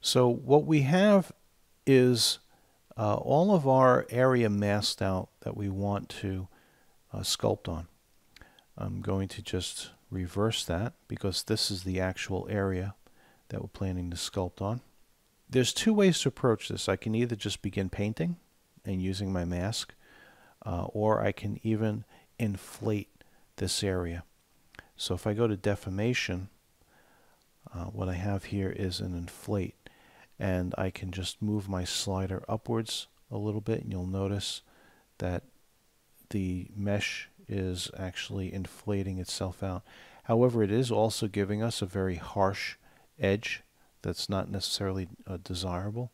So what we have is all of our area masked out that we want to sculpt on. I'm going to just reverse that because this is the actual area that we're planning to sculpt on. There's two ways to approach this. I can either just begin painting and using my mask, or I can even inflate this area. So if I go to deformation, what I have here is an inflate, and I can just move my slider upwards a little bit, and you'll notice that the mesh is actually inflating itself out. However, it is also giving us a very harsh edge that's not necessarily desirable.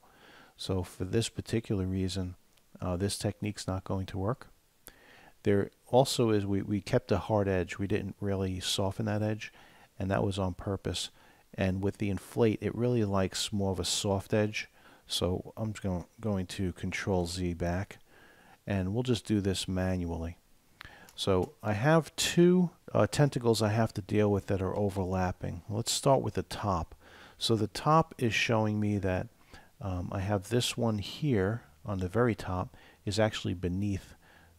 So for this particular reason, this technique's not going to work. There also is, we kept a hard edge. We didn't really soften that edge, and that was on purpose. And with the inflate, it really likes more of a soft edge. So I'm going to Control Z back, and we'll just do this manually. So I have two tentacles I have to deal with that are overlapping. Let's start with the top. So the top is showing me that I have this one here on the very top is actually beneath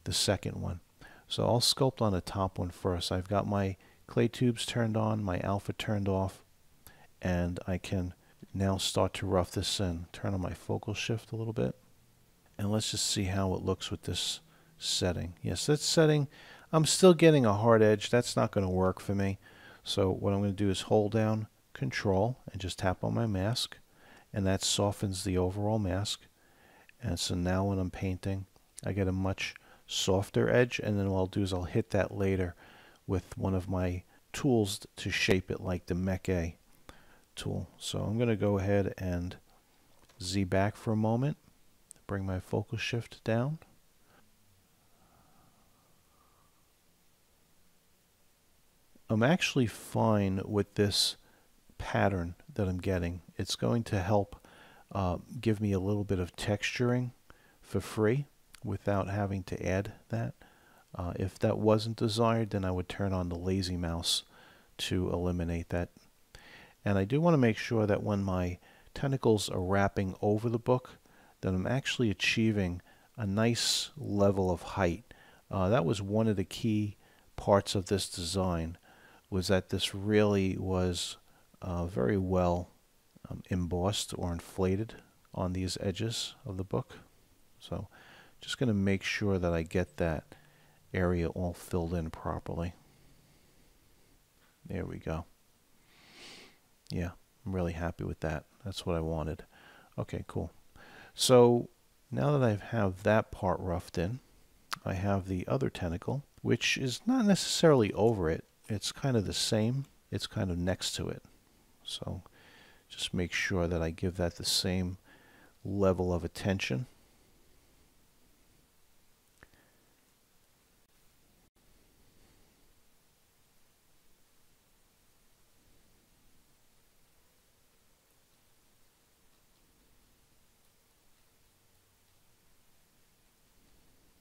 the second one. So I'll sculpt on the top one first. I've got my clay tubes turned on, my alpha turned off, and I can now start to rough this in. Turn on my focal shift a little bit, and let's just see how it looks with this setting. Yes, that setting, I'm still getting a hard edge. That's not going to work for me. So what I'm going to do is hold down Control and just tap on my mask, and that softens the overall mask. And so now when I'm painting, I get a much softer edge, and then what I'll do is I'll hit that later with one of my tools to shape it, like the Mech A tool. So I'm going to go ahead and Z back for a moment, bring my focal shift down. I'm actually fine with this pattern that I'm getting. It's going to help give me a little bit of texturing for free without having to add that. If that wasn't desired, then I would turn on the lazy mouse to eliminate that. And I do want to make sure that when my tentacles are wrapping over the book, that I'm actually achieving a nice level of height. That was one of the key parts of this design, was that this really was very well embossed or inflated on these edges of the book. So just going to make sure that I get that area all filled in properly. There we go. Yeah, I'm really happy with that. That's what I wanted. Okay, cool. So now that I have that part roughed in, I have the other tentacle, which is not necessarily over it. It's kind of the same. It's kind of next to it. So just make sure that I give that the same level of attention.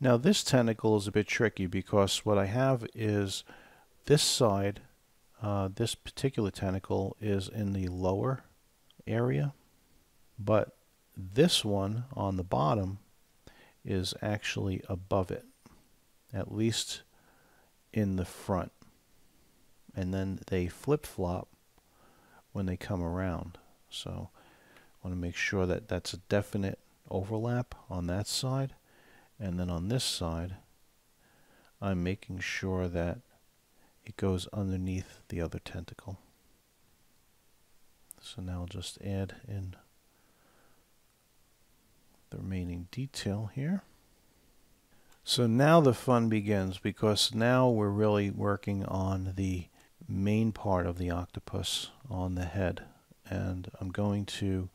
Now this tentacle is a bit tricky because what I have is this side, this particular tentacle is in the lower area, but this one on the bottom is actually above it, at least in the front. And then they flip-flop when they come around. So I want to make sure that that's a definite overlap on that side. And then on this side, I'm making sure that it goes underneath the other tentacle. So now I'll just add in the remaining detail here. So now the fun begins, because now we're really working on the main part of the octopus on the head. And I'm going to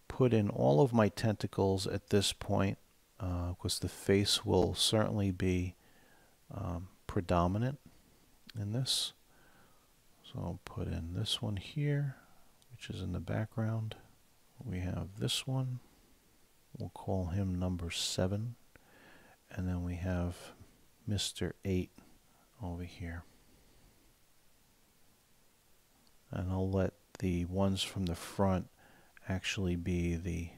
put in all of my tentacles at this point, because the face will certainly be predominant in this. So I'll put in this one here, which is in the background. We have this one. We'll call him number 7. And then we have Mr. 8 over here. And I'll let the ones from the front actually be the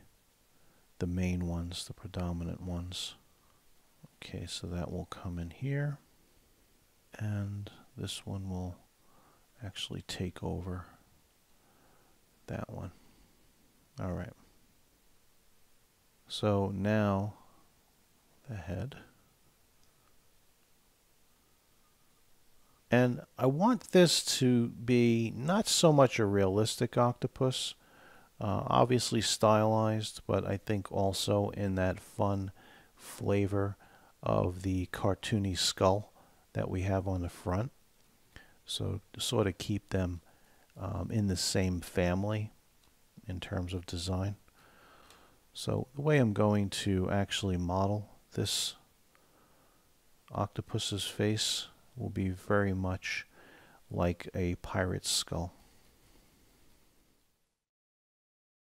main ones, the predominant ones. Okay, so that will come in here, and this one will actually take over that one. All right. So now the head. And I want this to be not so much a realistic octopus, obviously stylized, but I think also in that fun flavor of the cartoony skull that we have on the front. So to sort of keep them in the same family in terms of design. So the way I'm going to actually model this octopus's face will be very much like a pirate's skull.